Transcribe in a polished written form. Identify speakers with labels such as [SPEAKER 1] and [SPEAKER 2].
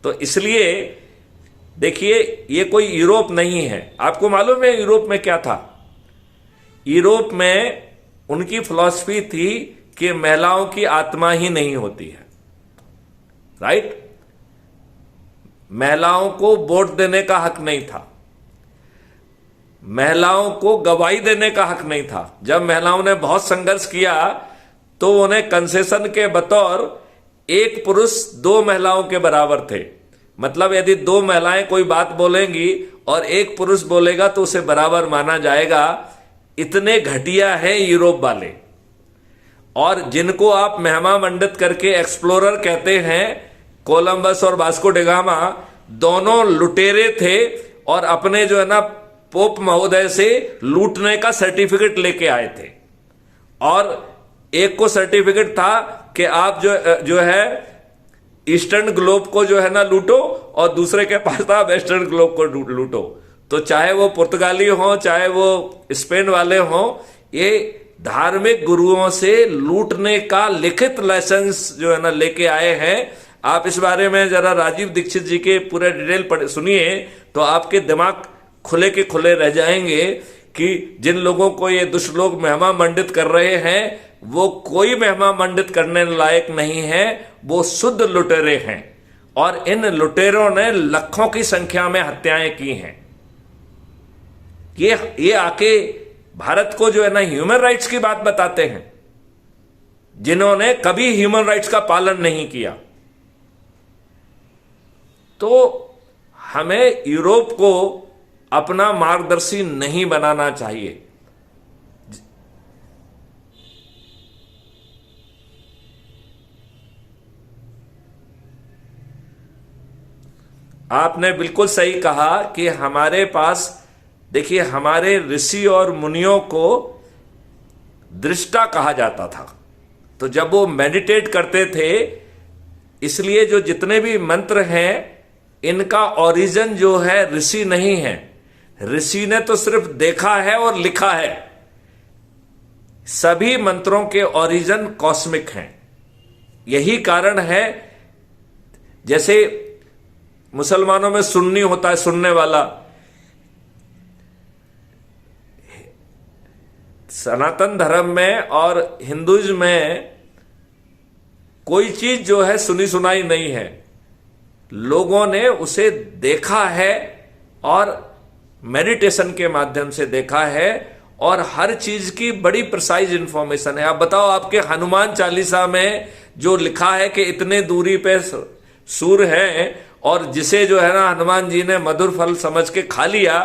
[SPEAKER 1] तो इसलिए देखिए, ये कोई यूरोप नहीं है। आपको मालूम है यूरोप में क्या था? यूरोप में उनकी फिलॉसफी थी कि महिलाओं की आत्मा ही नहीं होती है, राइट? महिलाओं को वोट देने का हक नहीं था, महिलाओं को गवाही देने का हक नहीं था। जब महिलाओं ने बहुत संघर्ष किया तो उन्हें कंसेशन के बतौर एक पुरुष दो महिलाओं के बराबर थे। मतलब यदि दो महिलाएं कोई बात बोलेंगी और एक पुरुष बोलेगा तो उसे बराबर माना जाएगा। इतने घटिया हैं यूरोप वाले। और जिनको आप महिमा मंडित करके एक्सप्लोरर कहते हैं, कोलंबस और वास्को डिगामा दोनों लुटेरे थे और अपने जो है ना पोप महोदय से लूटने का सर्टिफिकेट लेके आए थे। और एक को सर्टिफिकेट था कि आप जो है ईस्टर्न ग्लोब को जो है ना लूटो, और दूसरे के पास था वेस्टर्न ग्लोब को लूटो। तो चाहे वो पुर्तगाली हो, चाहे वो स्पेन वाले हो, ये धार्मिक गुरुओं से लूटने का लिखित लाइसेंस जो है ना लेके आए हैं। आप इस बारे में जरा राजीव दीक्षित जी के पूरे डिटेल सुनिए तो आपके दिमाग खुले के खुले रह जाएंगे कि जिन लोगों को ये दुष्ट लोग महिमा मंडित कर रहे हैं वो कोई महिमा मंडित करने लायक नहीं है, वो शुद्ध लुटेरे हैं। और इन लुटेरों ने लाखों की संख्या में हत्याएं की हैं। ये आके भारत को जो है ना ह्यूमन राइट्स की बात बताते हैं, जिन्होंने कभी ह्यूमन राइट्स का पालन नहीं किया। तो हमें यूरोप को अपना मार्गदर्शी नहीं बनाना चाहिए। आपने बिल्कुल सही कहा कि हमारे पास, देखिए, हमारे ऋषि और मुनियों को दृष्टा कहा जाता था। तो जब वो मेडिटेट करते थे, इसलिए जो जितने भी मंत्र हैं इनका ओरिजिन जो है ऋषि नहीं है। ऋषि ने तो सिर्फ देखा है और लिखा है। सभी मंत्रों के ओरिजिन कॉस्मिक हैं। यही कारण है, जैसे मुसलमानों में सुन्नी होता है, सुनने वाला। सनातन धर्म में और हिंदुइज्म में कोई चीज जो है सुनी सुनाई नहीं है, लोगों ने उसे देखा है और मेडिटेशन के माध्यम से देखा है। और हर चीज की बड़ी प्रिसाइज इंफॉर्मेशन है। आप बताओ, आपके हनुमान चालीसा में जो लिखा है कि इतने दूरी पे सूर है, और जिसे जो है ना हनुमान जी ने मधुर फल समझ के खा लिया,